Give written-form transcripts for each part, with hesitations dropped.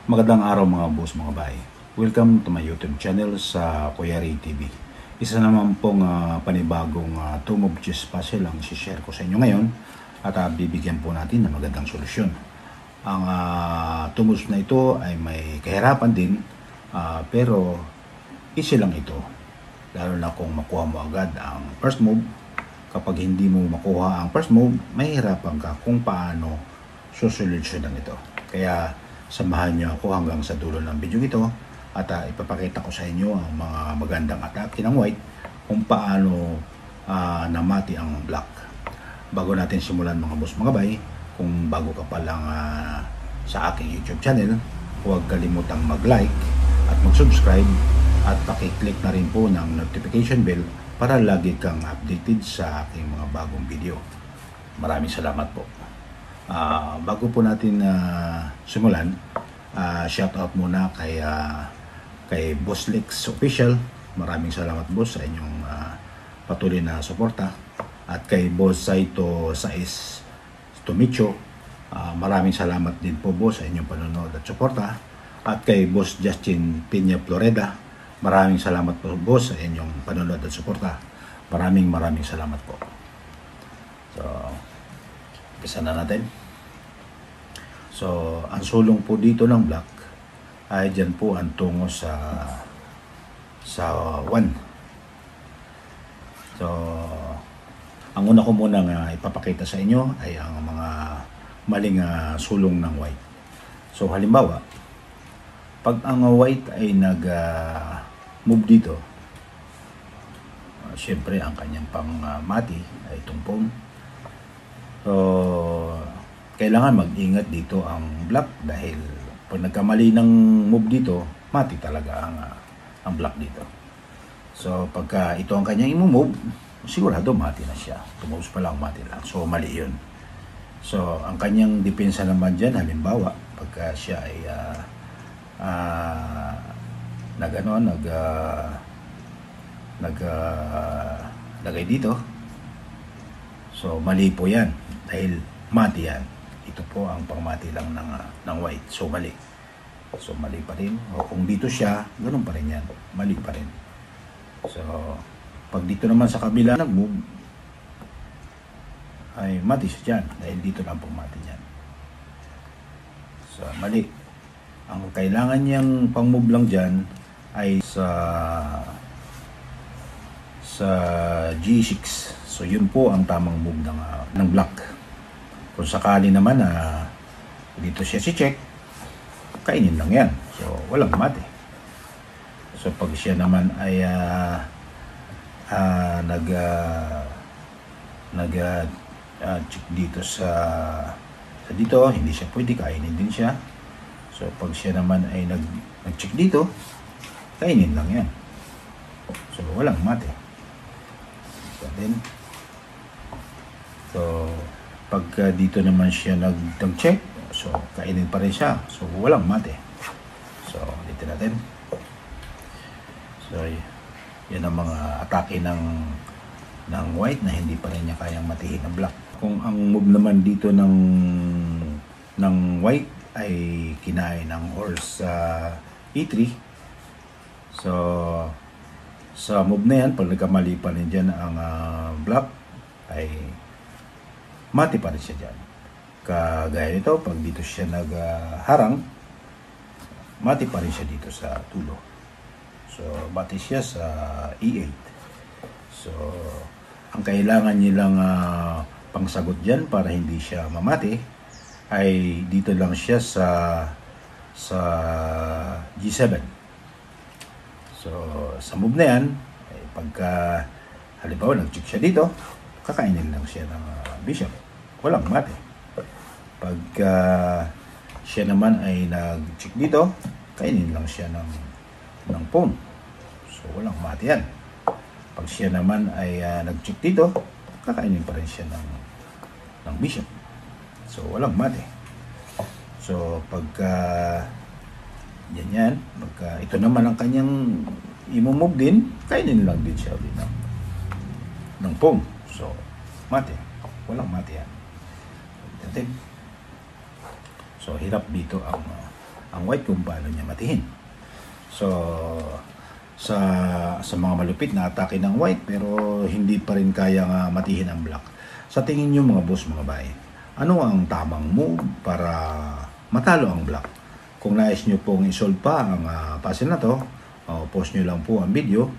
Magandang araw mga boss, mga bay. Welcome to my YouTube channel sa Kuya Ray TV. Isa naman pong panibagong two moves chess puzzle ang share ko sa inyo ngayon at bibigyan po natin ng magandang solusyon. Ang two moves na ito ay may kahirapan din pero easy lang ito. Lalo na kung makuha mo agad ang first move. Kapag hindi mo makuha ang first move, mahihirapan ka kung paano susolusyonan ito. Kaya samahan niyo ako hanggang sa dulo ng video ito at ipapakita ko sa inyo ang mga magandang atake ng white kung paano namati ang black. Bago natin simulan mga boss, mga bay, kung bago ka pa lang sa aking YouTube channel, huwag kalimutang mag-like at mag-subscribe at pakiclick na rin po ng notification bell para lagi kang updated sa aking mga bagong video. Maraming salamat po. Bago po natin simulan, shoutout muna kay Boss Lex Official. Maraming salamat boss sa inyong patuloy na suporta. At kay Boss Saito Sais Tomicho, maraming salamat din po boss sa inyong panonood at suporta. At kay Boss Justin Piña Florida, maraming salamat po boss sa inyong panonood at suporta. Maraming salamat po. So, umpisa na natin. So, ang sulong po dito ng black ay dyan po ang tungo sa 1. So, ang una ko muna ipapakita sa inyo ay ang mga maling sulong ng white. So, halimbawa, pag ang white ay nag-move dito, syempre ang kanyang pang-mati ay tumpong. So, kailangan mag-ingat dito ang black dahil pag nagkamali ng move dito, mati talaga ang black dito. So, pagka ito ang kanyang i-move, sigurado mati na siya. Tumubos pa lang, mati lang. So, mali yun. So, ang kanyang depensa naman dyan, halimbawa, pagka siya ay lagay dito, so mali po yan dahil mati yan. Ito po ang pangmati lang ng white. So mali. So mali pa rin. O kung dito siya, ganoon pa rin yan. Mali pa rin. So pag dito naman sa kabila nag-move, ay mati siya dyan dahil dito lang pangmati niyan. So mali. Ang kailangan niyang pang-move lang dyan ay sa G6. So yun po ang tamang move ng black. Kung sakali naman dito siya si-check, kainin lang yan. So walang mati. So pag siya naman ay check dito sa dito, hindi siya pwede, kainin din siya. So pag siya naman ay nag-check dito, kainin lang yan. So walang mati. So then, pagka dito naman siya nag-check, so kainin pa rin siya. So walang mati. So ulitin natin. So yan ang mga atake ng white na hindi pa rin niya kayang matihin ng black. Kung ang move naman dito ng white ay kinain ng horse E3, so sa move na yan, pag nagkamali pa rin dyan ang black, ay mati pa rin siya dyan. Kagaya nito, pag dito siya nagharang, mati pa rin siya dito sa tulo. So mati siya sa E8. So ang kailangan nilang pangsagot dyan para hindi siya mamati ay dito lang siya sa G7. So sa move na yan, ay pagka halimbawa nag-check siya dito, kakainin lang siya ng bishop. Walang mati. Pagka siya naman ay nag-check dito, kainin lang siya ng pawn. So walang mati yan. Pag siya naman ay nag-check dito, kakainin pa rin siya ng bishop. So walang mati. So pagka yan, pagka ito naman ang kanyang i-move din, kainin lang din siya ulit ng pawn. So mati. Walang mati yan. So hirap dito ang white kung paano niya matihin. So, sa mga malupit na atake ng white pero hindi pa rin kayang matihin ang black. Sa tingin nyo mga boss, mga bay, ano ang tamang move para matalo ang black? Kung nais nyo pong isolve pa ang puzzle na to, post nyo lang po ang video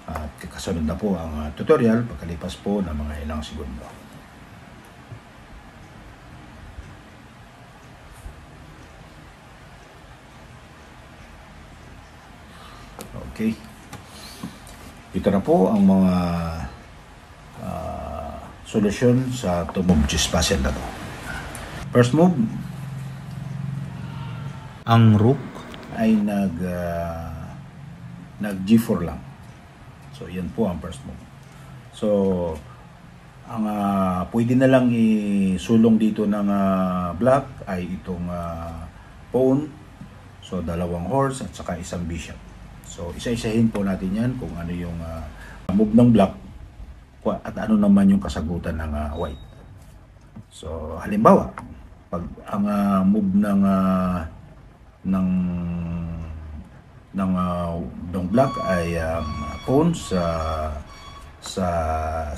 at kasunod na po ang tutorial pagkalipas po ng mga ilang segundo. Okay. Ito na po ang mga solusyon sa two-move chess puzzle na to. First move, ang rook ay nag G4 lang. So, yan po ang first move. So, ang pwede na lang isulong dito ng black ay itong pawn. So, dalawang horse at saka isang bishop. So, isa-isahin po natin yan kung ano yung move ng black at ano naman yung kasagutan ng white. So, halimbawa, pag ang move ng black ay pawn sa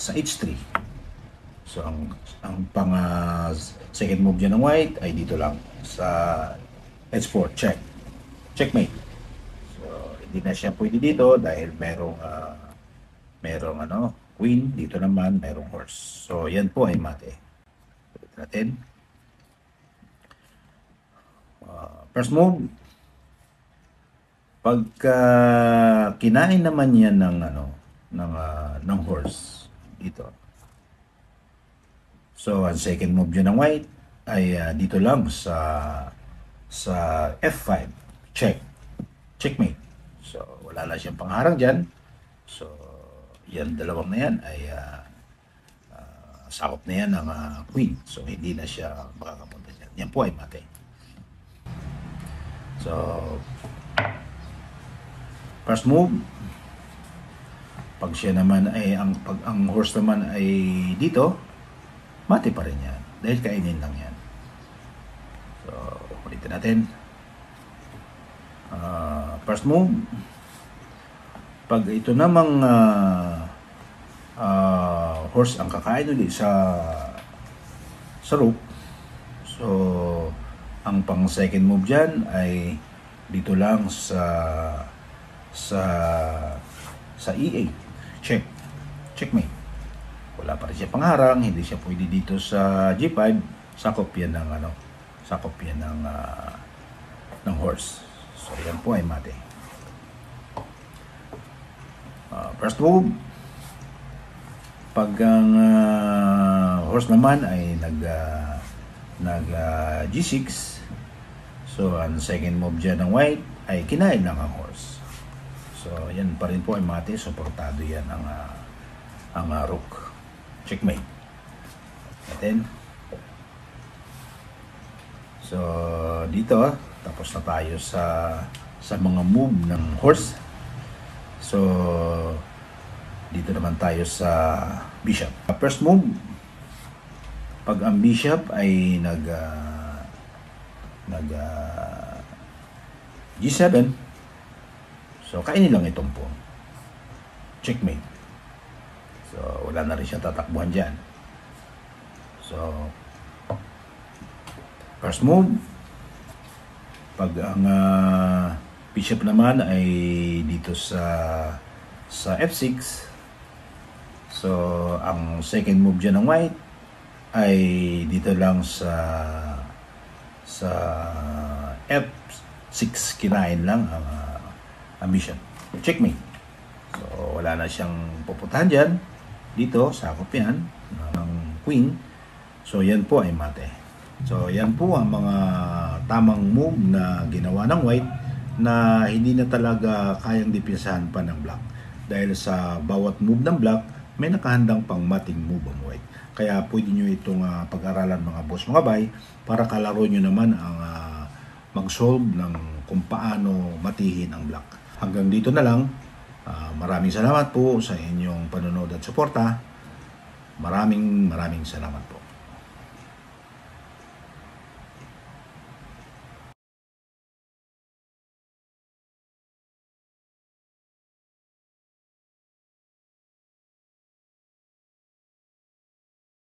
h3. So, ang pang second move dyan ng white ay dito lang sa h4, checkmate. Hindi na siya pwede dito dahil merong queen, dito naman merong horse. So, yan po ay mate. Ulit natin. First move, pagka kinain naman yan ng horse dito. So, ang second move dyan ng white ay dito lang sa f5, checkmate. So, wala na siyang pangharang dyan. So, yan, dalawang na yan ay sakop na yan ng queen. So, hindi na siya makakapunta dyan. Yan po ay mate. So, first move, pag siya naman ay, pag ang horse naman ay dito, mate pa rin yan. Dahil kainin lang yan. So, ulitin natin. First move, pag ito namang horse ang kakain ulit sa rook, so ang pang second move dyan ay dito lang sa e8, checkmate. Wala pa rin siya pangharang, hindi siya pwede dito sa g5, sakop yan ng horse. So, yan po ay mate. First move, pag ang horse naman ay nag G6, so ang second move dyan ng white ay kinain lang ang horse. So, yan pa rin po ay mate. Suportado yan ang rook. Checkmate. Natin. So, dito, tapos na tayo sa mga move ng horse. So, dito naman tayo sa bishop. First move, pag ang bishop ay G7, so kainin lang itong pawn. Checkmate. So, wala na rin siyang tatakbuhan dyan. So, first move, pag ang bishop naman ay dito sa f6, so ang second move dyan ng white ay dito lang sa f6, kinain lang ang bishop. Checkmate. So wala na siyang pupuntahan dyan. Dito, sakop yan ng queen. So yan po ay mate. So yan po ang mga tamang move na ginawa ng white na hindi na talaga kayang depensahan pa ng black. Dahil sa bawat move ng black, may nakahandang pang mating move ang white. Kaya pwede nyo itong pag-aralan mga boss, mga bay, para kalaro nyo naman ang mag-solve ng kung paano matihin ang black. Hanggang dito na lang. Maraming salamat po sa inyong panonood at suporta. Maraming salamat po.